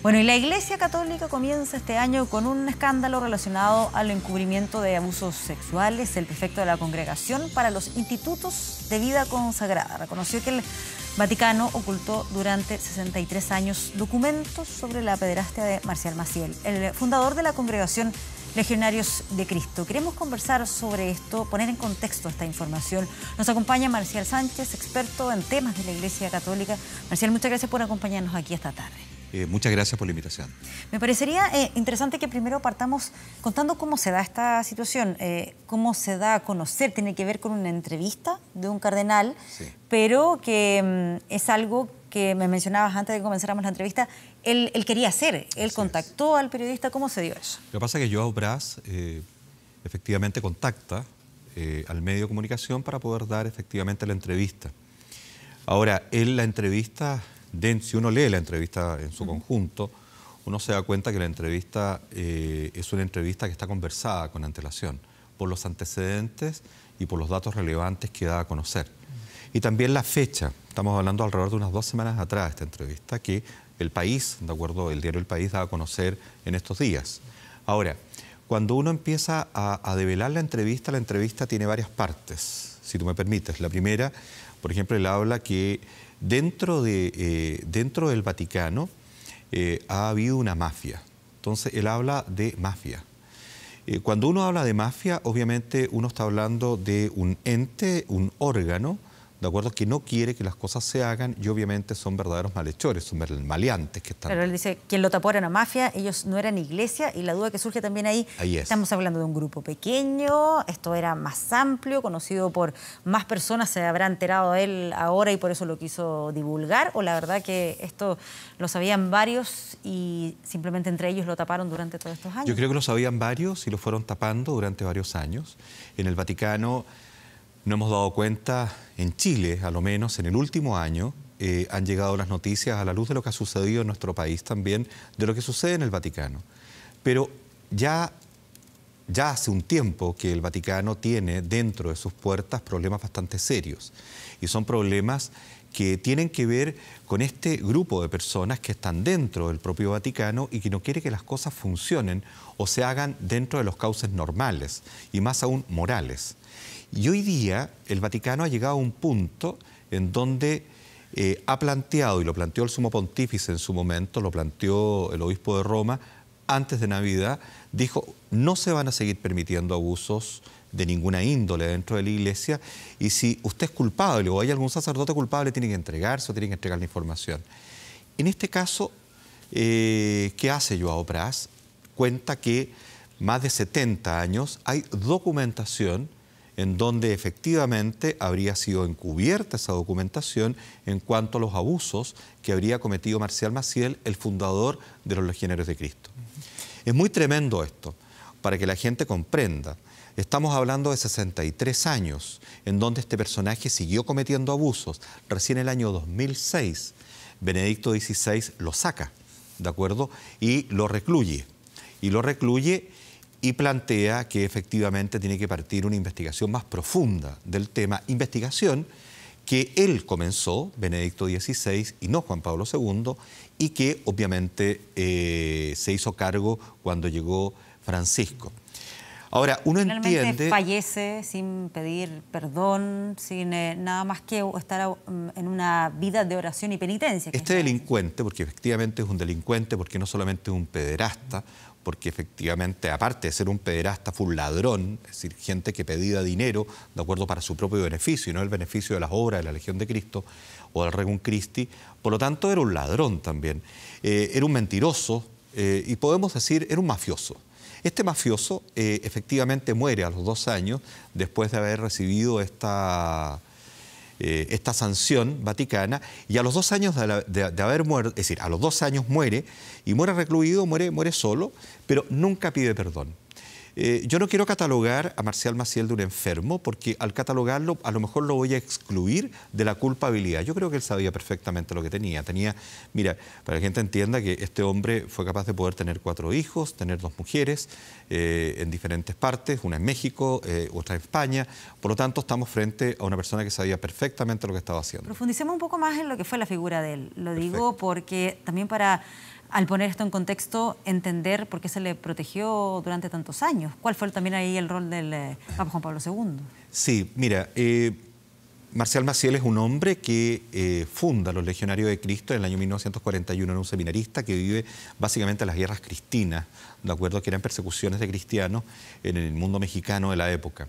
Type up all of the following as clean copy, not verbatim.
Bueno, y la Iglesia Católica comienza este año con un escándalo relacionado al encubrimiento de abusos sexuales. El prefecto de la Congregación para los Institutos de Vida Consagrada reconoció que el Vaticano ocultó durante 63 años documentos sobre la pederastia de Marcial Maciel, el fundador de la Congregación Legionarios de Cristo. Queremos conversar sobre esto, poner en contexto esta información. Nos acompaña Marcial Sánchez, experto en temas de la Iglesia Católica. Marcial, muchas gracias por acompañarnos aquí esta tarde. Muchas gracias por la invitación. Me parecería interesante que primero partamos contando cómo se da esta situación, cómo se da a conocer. Tiene que ver con una entrevista de un cardenal, sí, pero que es algo que me mencionabas antes de que comenzáramos la entrevista. Él quería hacer, él contactó al periodista. ¿Cómo se dio eso? Lo que pasa es que Joao Braz efectivamente contacta al medio de comunicación para poder dar efectivamente la entrevista. Ahora, él la entrevista... Si uno lee la entrevista en su conjunto, uno se da cuenta que la entrevista es una entrevista que está conversada con antelación por los antecedentes y por los datos relevantes que da a conocer. Y también la fecha, estamos hablando alrededor de unas 2 semanas atrás de esta entrevista, que El País, de acuerdo, el diario El País da a conocer en estos días. Ahora, cuando uno empieza a develar la entrevista tiene varias partes, si tú me permites. La primera, por ejemplo, él habla que dentro del Vaticano ha habido una mafia. Entonces, él habla de mafia. Cuando uno habla de mafia, obviamente uno está hablando de un ente, un órgano, ¿de acuerdo?, que no quiere que las cosas se hagan y obviamente son verdaderos malhechores, son maleantes que están... Pero él dice, quien lo tapó era una mafia, ellos no eran iglesia, y la duda que surge también ahí es. Estamos hablando de un grupo pequeño, esto era más amplio, conocido por más personas, se habrá enterado de él ahora y por eso lo quiso divulgar, o la verdad que esto lo sabían varios y simplemente entre ellos lo taparon durante todos estos años. Yo creo que lo sabían varios y lo fueron tapando durante varios años. En el Vaticano... No hemos dado cuenta, en Chile, a lo menos en el último año, han llegado las noticias a la luz de lo que ha sucedido en nuestro país también, de lo que sucede en el Vaticano. Pero ya hace un tiempo que el Vaticano tiene dentro de sus puertas problemas bastante serios. Y son problemas que tienen que ver con este grupo de personas que están dentro del propio Vaticano y que no quiere que las cosas funcionen o se hagan dentro de los cauces normales y más aún morales. Y hoy día el Vaticano ha llegado a un punto en donde ha planteado, y lo planteó el Sumo Pontífice en su momento, lo planteó el Obispo de Roma antes de Navidad, dijo, no se van a seguir permitiendo abusos de ninguna índole dentro de la Iglesia, y si usted es culpable o hay algún sacerdote culpable, tiene que entregarse o tiene que entregar la información. En este caso, ¿qué hace Joao Braz? Cuenta que más de 70 años hay documentación en donde efectivamente habría sido encubierta esa documentación en cuanto a los abusos que habría cometido Marcial Maciel, el fundador de los Legionarios de Cristo. Es muy tremendo esto, para que la gente comprenda. Estamos hablando de 63 años, en donde este personaje siguió cometiendo abusos. Recién en el año 2006, Benedicto XVI lo saca, ¿de acuerdo? Y lo recluye. Y plantea que efectivamente tiene que partir una investigación más profunda del tema, investigación que él comenzó, Benedicto XVI, y no Juan Pablo II, y que obviamente se hizo cargo cuando llegó Francisco. Ahora, uno entiende... fallece sin pedir perdón, sin nada más que estar en una vida de oración y penitencia. Este delincuente, porque efectivamente es un delincuente, porque no solamente es un pederasta, porque efectivamente, aparte de ser un pederasta, fue un ladrón, es decir, gente que pedía dinero, de acuerdo, para su propio beneficio, y no el beneficio de las obras de la Legión de Cristo o del Regnum Christi. Por lo tanto, era un ladrón también. Era un mentiroso y podemos decir, era un mafioso. Este mafioso efectivamente muere a los 2 años después de haber recibido esta sanción vaticana, y a los 2 años de haber muerto, es decir, a los 2 años muere, y muere recluido, muere solo, pero nunca pide perdón. Yo no quiero catalogar a Marcial Maciel de un enfermo, porque al catalogarlo a lo mejor lo voy a excluir de la culpabilidad. Yo creo que él sabía perfectamente lo que tenía. Mira, para que la gente entienda que este hombre fue capaz de poder tener 4 hijos, tener 2 mujeres en diferentes partes, una en México, otra en España. Por lo tanto, estamos frente a una persona que sabía perfectamente lo que estaba haciendo. Profundicemos un poco más en lo que fue la figura de él. Lo digo porque también para al poner esto en contexto, entender por qué se le protegió durante tantos años. ¿Cuál fue también ahí el rol del Papa Juan Pablo II? Sí, mira, Marcial Maciel es un hombre que funda los Legionarios de Cristo en el año 1941, era un seminarista que vive básicamente las guerras cristinas, de acuerdo, que eran persecuciones de cristianos en el mundo mexicano de la época.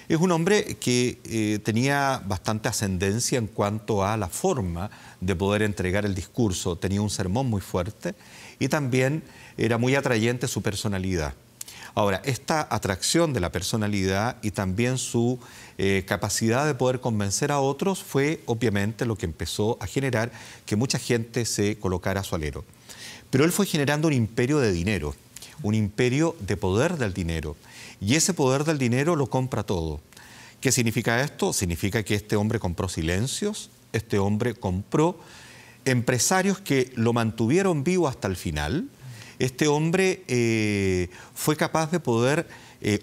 Es un hombre que tenía bastante ascendencia en cuanto a la forma de poder entregar el discurso. Tenía un sermón muy fuerte y también era muy atrayente su personalidad. Ahora, esta atracción de la personalidad y también su capacidad de poder convencer a otros fue obviamente lo que empezó a generar que mucha gente se colocara a su alero. Pero él fue generando un imperio de dinero, un imperio de poder del dinero. Y ese poder del dinero lo compra todo. ¿Qué significa esto? Significa que este hombre compró silencios, este hombre compró empresarios que lo mantuvieron vivo hasta el final. Este hombre fue capaz de poder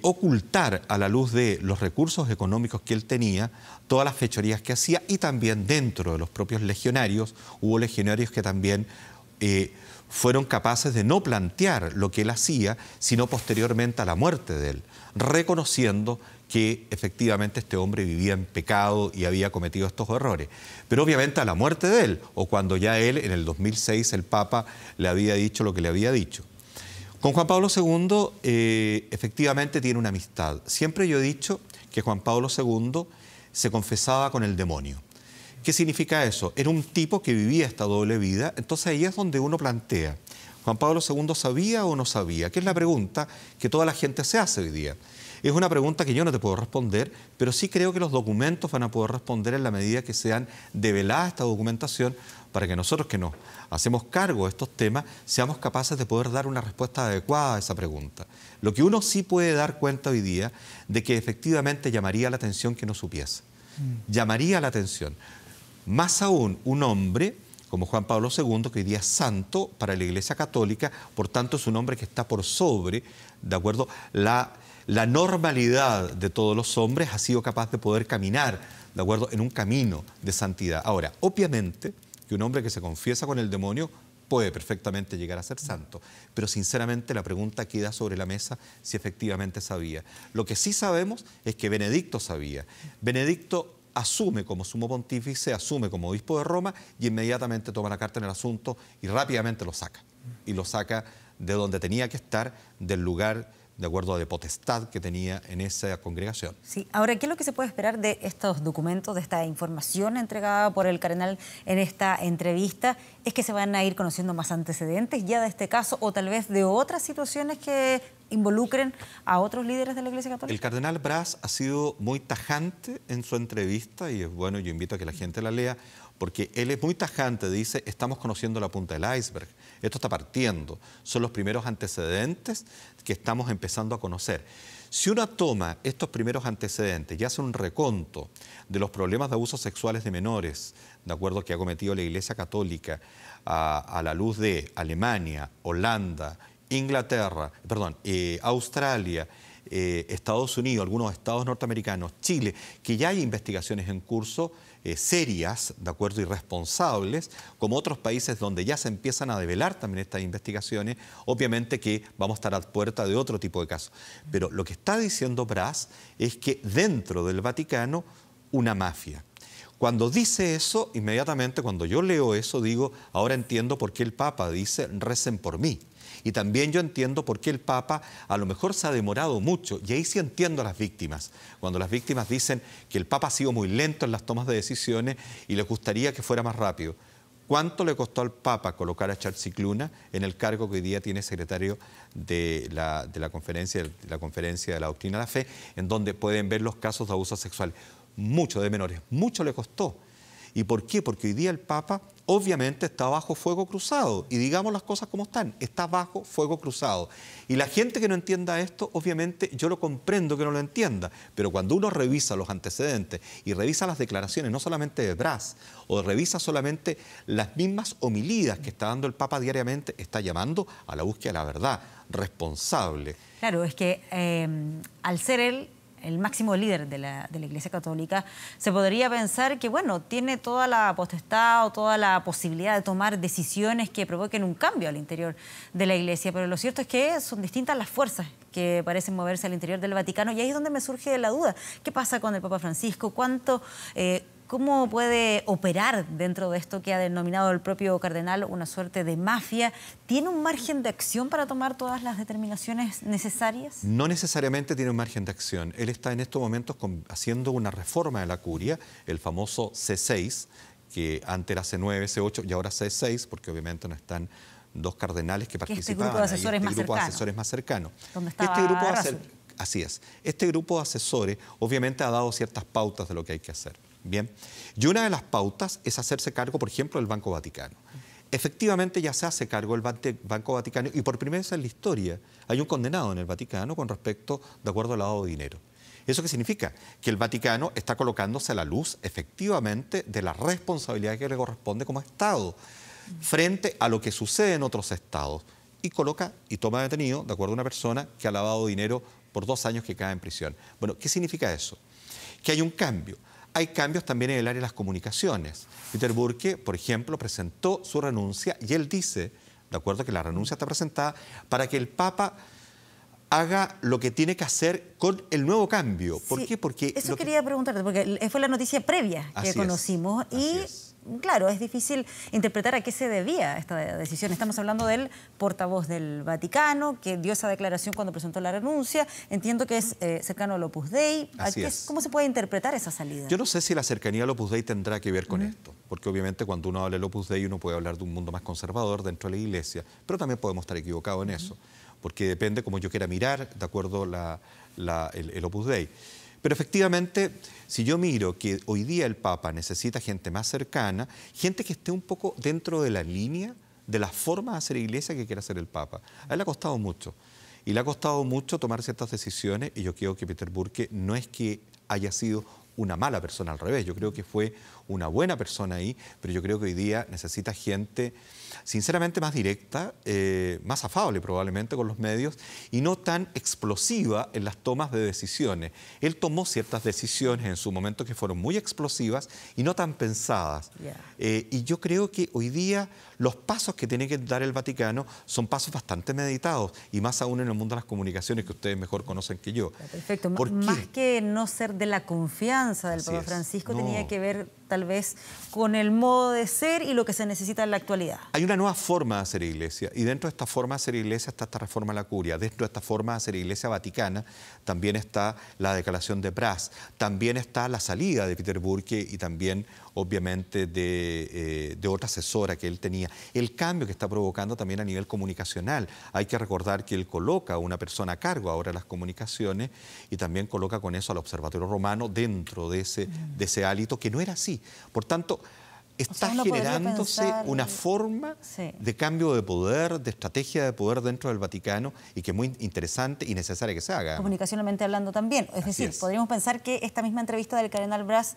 ocultar a la luz de los recursos económicos que él tenía todas las fechorías que hacía, y también dentro de los propios legionarios hubo legionarios que también fueron capaces de no plantear lo que él hacía, sino posteriormente a la muerte de él, reconociendo que efectivamente este hombre vivía en pecado y había cometido estos errores. Pero obviamente a la muerte de él, o cuando ya él, en el 2006, el Papa le había dicho lo que le había dicho. Con Juan Pablo II, efectivamente tiene una amistad. Siempre yo he dicho que Juan Pablo II se confesaba con el demonio. ¿Qué significa eso? Era un tipo que vivía esta doble vida, entonces ahí es donde uno plantea, ¿Juan Pablo II sabía o no sabía? Que es la pregunta que toda la gente se hace hoy día. Es una pregunta que yo no te puedo responder, pero sí creo que los documentos van a poder responder en la medida que sean develada esta documentación para que nosotros que nos hacemos cargo de estos temas seamos capaces de poder dar una respuesta adecuada a esa pregunta. Lo que uno sí puede dar cuenta hoy día de que efectivamente llamaría la atención que no supiese. Llamaría la atención. Más aún, un hombre como Juan Pablo II, que hoy día es santo para la Iglesia Católica, por tanto es un hombre que está por sobre, ¿de acuerdo?, la normalidad de todos los hombres, ha sido capaz de poder caminar, ¿de acuerdo?, en un camino de santidad. Ahora, obviamente, que un hombre que se confiesa con el demonio puede perfectamente llegar a ser santo, pero sinceramente la pregunta queda sobre la mesa si efectivamente sabía. Lo que sí sabemos es que Benedicto sabía. Benedicto asume como sumo pontífice, asume como obispo de Roma y inmediatamente toma la carta en el asunto y rápidamente lo saca. Y lo saca de donde tenía que estar, del lugar de acuerdo a la potestad que tenía en esa congregación. Sí. Ahora, ¿qué es lo que se puede esperar de estos documentos, de esta información entregada por el cardenal en esta entrevista? ¿Es que se van a ir conociendo más antecedentes ya de este caso o tal vez de otras situaciones que involucren a otros líderes de la Iglesia Católica? El cardenal Braz ha sido muy tajante en su entrevista y es bueno, yo invito a que la gente la lea, porque él es muy tajante, dice, estamos conociendo la punta del iceberg, esto está partiendo, son los primeros antecedentes que estamos empezando a conocer. Si uno toma estos primeros antecedentes y hace un reconto de los problemas de abusos sexuales de menores, de acuerdo que ha cometido la Iglesia Católica a la luz de Alemania, Holanda, Inglaterra, Australia, Estados Unidos, algunos estados norteamericanos, Chile, que ya hay investigaciones en curso serias, de acuerdo, y responsables, como otros países donde ya se empiezan a develar también estas investigaciones, obviamente que vamos a estar a puerta de otro tipo de casos. Pero lo que está diciendo Braz es que dentro del Vaticano, una mafia. Cuando dice eso, inmediatamente cuando yo leo eso, digo, ahora entiendo por qué el Papa dice, recen por mí. Y también yo entiendo por qué el Papa a lo mejor se ha demorado mucho. Y ahí sí entiendo a las víctimas. Cuando las víctimas dicen que el Papa ha sido muy lento en las tomas de decisiones y les gustaría que fuera más rápido. ¿Cuánto le costó al Papa colocar a Charles Cicluna en el cargo que hoy día tiene secretario de la conferencia de la doctrina de la fe, en donde pueden ver los casos de abuso sexual? Mucho de menores, mucho le costó. ¿Y por qué? Porque hoy día el Papa obviamente está bajo fuego cruzado. Y digamos las cosas como están, está bajo fuego cruzado. Y la gente que no entienda esto, obviamente yo lo comprendo que no lo entienda. Pero cuando uno revisa los antecedentes y revisa las declaraciones, no solamente de Braz, o revisa solamente las mismas homilías que está dando el Papa diariamente, está llamando a la búsqueda de la verdad responsable. Claro, es que al ser él el máximo líder de la Iglesia Católica, se podría pensar que, bueno, tiene toda la potestad o toda la posibilidad de tomar decisiones que provoquen un cambio al interior de la Iglesia, pero lo cierto es que son distintas las fuerzas que parecen moverse al interior del Vaticano, y ahí es donde me surge la duda. ¿Qué pasa con el Papa Francisco? ¿Cómo puede operar dentro de esto que ha denominado el propio cardenal una suerte de mafia? ¿Tiene un margen de acción para tomar todas las determinaciones necesarias? No necesariamente tiene un margen de acción. Él está en estos momentos haciendo una reforma de la curia, el famoso C6, que antes era C9, C8 y ahora C6, porque obviamente no están dos cardenales que participaban. Este grupo de asesores ahí, más grupo cercano. de asesores más cercano. ¿Dónde estaba Este grupo Errázuriz? Así es. Este grupo de asesores obviamente ha dado ciertas pautas de lo que hay que hacer. Bien. Y una de las pautas es hacerse cargo, por ejemplo, del Banco Vaticano. Efectivamente ya se hace cargo el Banco Vaticano y por primera vez en la historia hay un condenado en el Vaticano con respecto, de acuerdo al lavado de dinero. ¿Eso qué significa? Que el Vaticano está colocándose a la luz, efectivamente, de la responsabilidad que le corresponde como Estado frente a lo que sucede en otros estados. Y coloca y toma detenido, de acuerdo a una persona que ha lavado dinero por 2 años que cae en prisión. Bueno, ¿qué significa eso? Que hay un cambio. Hay cambios también en el área de las comunicaciones. Peter Burke, por ejemplo, presentó su renuncia y él dice, de acuerdo a que la renuncia está presentada, para que el Papa haga lo que tiene que hacer con el nuevo cambio. ¿Por qué? Porque eso quería preguntarte, porque fue la noticia previa que conocimos y, claro, es difícil interpretar a qué se debía esta decisión. Estamos hablando del portavoz del Vaticano, que dio esa declaración cuando presentó la renuncia. Entiendo que es cercano al Opus Dei. ¿Cómo se puede interpretar esa salida? Yo no sé si la cercanía al Opus Dei tendrá que ver con esto, porque obviamente cuando uno habla del Opus Dei uno puede hablar de un mundo más conservador dentro de la Iglesia, pero también podemos estar equivocados en eso, porque depende cómo yo quiera mirar, de acuerdo el Opus Dei. Pero efectivamente, si yo miro que hoy día el Papa necesita gente más cercana, gente que esté un poco dentro de la línea de la forma de hacer iglesia que quiere hacer el Papa. A él le ha costado mucho. Y le ha costado mucho tomar ciertas decisiones, y yo creo que Peter Burke no es que haya sido una mala persona, al revés. Yo creo que fue una buena persona ahí, pero yo creo que hoy día necesita gente sinceramente más directa, más afable probablemente con los medios y no tan explosiva en las tomas de decisiones. Él tomó ciertas decisiones en su momento que fueron muy explosivas y no tan pensadas. Y yo creo que hoy día los pasos que tiene que dar el Vaticano son pasos bastante meditados y más aún en el mundo de las comunicaciones que ustedes mejor conocen que yo. Perfecto. Más que no ser de la confianza del Papa Francisco, tenía que ver tal vez con el modo de ser y lo que se necesita en la actualidad. Hay una nueva forma de hacer iglesia y dentro de esta forma de hacer iglesia está esta reforma a la curia. Dentro de esta forma de hacer iglesia vaticana también está la declaración de Braz, también está la salida de Peter Burke y también obviamente de otra asesora que él tenía. El cambio que está provocando también a nivel comunicacional. Hay que recordar que él coloca a una persona a cargo ahora de las comunicaciones y también coloca con eso al Observatorio Romano dentro de ese hálito que no era así. Por tanto, está generándose una forma de cambio de poder, de estrategia de poder dentro del Vaticano y que es muy interesante y necesaria que se haga. Comunicacionalmente hablando también. Es decir, podríamos pensar que esta misma entrevista del cardenal Braz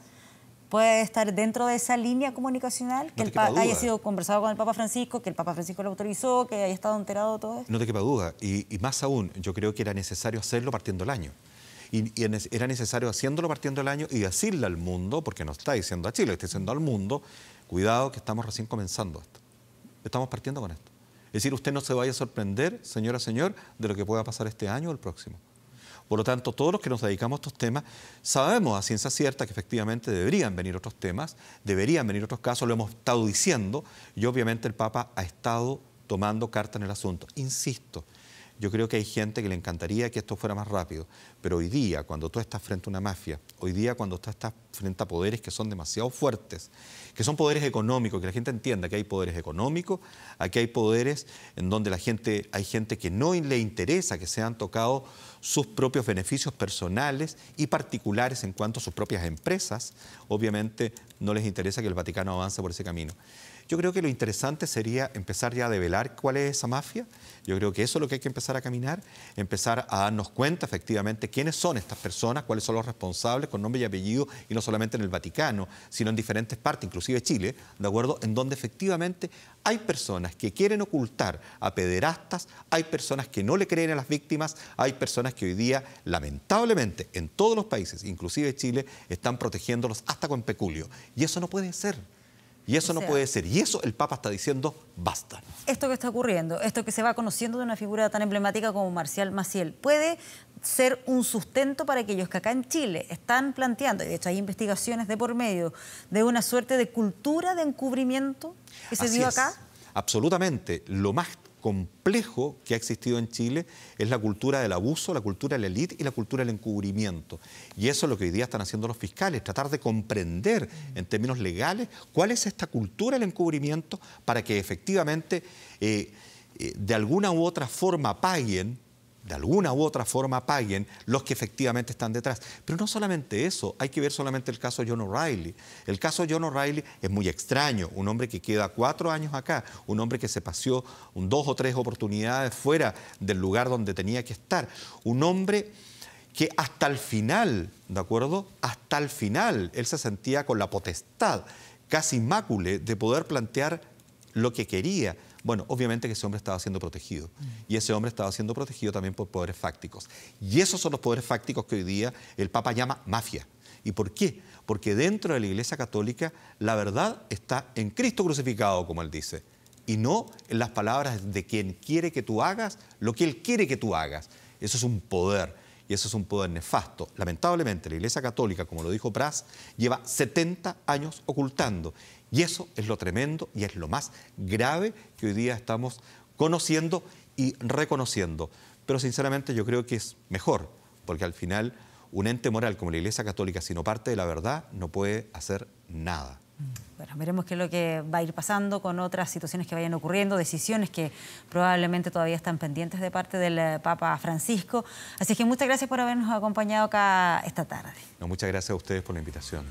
puede estar dentro de esa línea comunicacional, que haya sido conversado con el Papa Francisco, que el Papa Francisco lo autorizó, que haya estado enterado de todo esto. No te quepa duda. Y más aún, yo creo que era necesario hacerlo partiendo el año. Y era necesario haciéndolo partiendo el año y decirle al mundo, porque no está diciendo a Chile, está diciendo al mundo, cuidado que estamos recién comenzando esto. Estamos partiendo con esto. Es decir, usted no se vaya a sorprender, señora, señor, de lo que pueda pasar este año o el próximo. Por lo tanto, todos los que nos dedicamos a estos temas sabemos a ciencia cierta que efectivamente deberían venir otros temas, deberían venir otros casos, lo hemos estado diciendo y obviamente el Papa ha estado tomando carta en el asunto. Insisto, yo creo que hay gente que le encantaría que esto fuera más rápido, pero hoy día, cuando tú estás frente a una mafia, hoy día cuando tú estás frente a poderes que son demasiado fuertes, que son poderes económicos, que la gente entienda que hay poderes económicos, aquí hay poderes en donde hay gente que no le interesa que sean tocados sus propios beneficios personales y particulares en cuanto a sus propias empresas, obviamente no les interesa que el Vaticano avance por ese camino. Yo creo que lo interesante sería empezar ya a develar cuál es esa mafia. Yo creo que eso es lo que hay que empezar a caminar, empezar a darnos cuenta efectivamente quiénes son estas personas, cuáles son los responsables con nombre y apellido, y no solamente en el Vaticano, sino en diferentes partes, inclusive Chile, ¿de acuerdo? En donde efectivamente hay personas que quieren ocultar a pederastas, hay personas que no le creen a las víctimas, hay personas que hoy día, lamentablemente, en todos los países, inclusive Chile, están protegiéndolos hasta con peculio. Y eso no puede ser. Y eso no puede ser. Y eso el Papa está diciendo, basta. Esto que está ocurriendo, esto que se va conociendo de una figura tan emblemática como Marcial Maciel, ¿puede ser un sustento para aquellos que acá en Chile están planteando, y de hecho hay investigaciones de por medio, de una suerte de cultura de encubrimiento que se dio acá? Absolutamente. Lo más complejo que ha existido en Chile es la cultura del abuso, la cultura de la élite y la cultura del encubrimiento. Y eso es lo que hoy día están haciendo los fiscales, tratar de comprender en términos legales cuál es esta cultura del encubrimiento para que efectivamente de alguna u otra forma paguen los que efectivamente están detrás. Pero no solamente eso, hay que ver solamente el caso John O'Reilly. El caso John O'Reilly es muy extraño, un hombre que queda 4 años acá, un hombre que se paseó 2 o 3 oportunidades fuera del lugar donde tenía que estar, un hombre que hasta el final, ¿de acuerdo? Hasta el final él se sentía con la potestad casi inmácule de poder plantear lo que quería. Bueno, obviamente que ese hombre estaba siendo protegido. Y ese hombre estaba siendo protegido también por poderes fácticos. Y esos son los poderes fácticos que hoy día el Papa llama mafia. ¿Y por qué? Porque dentro de la Iglesia Católica la verdad está en Cristo crucificado, como él dice, y no en las palabras de quien quiere que tú hagas lo que él quiere que tú hagas. Eso es un poder. Y eso es un poder nefasto. Lamentablemente, la Iglesia Católica, como lo dijo Pras, lleva 70 años ocultando. Y eso es lo tremendo y es lo más grave que hoy día estamos conociendo y reconociendo. Pero sinceramente yo creo que es mejor, porque al final un ente moral como la Iglesia Católica, si no parte de la verdad, no puede hacer nada. Bueno, veremos qué es lo que va a ir pasando con otras situaciones que vayan ocurriendo, decisiones que probablemente todavía están pendientes de parte del Papa Francisco. Así que muchas gracias por habernos acompañado acá esta tarde. No, muchas gracias a ustedes por la invitación.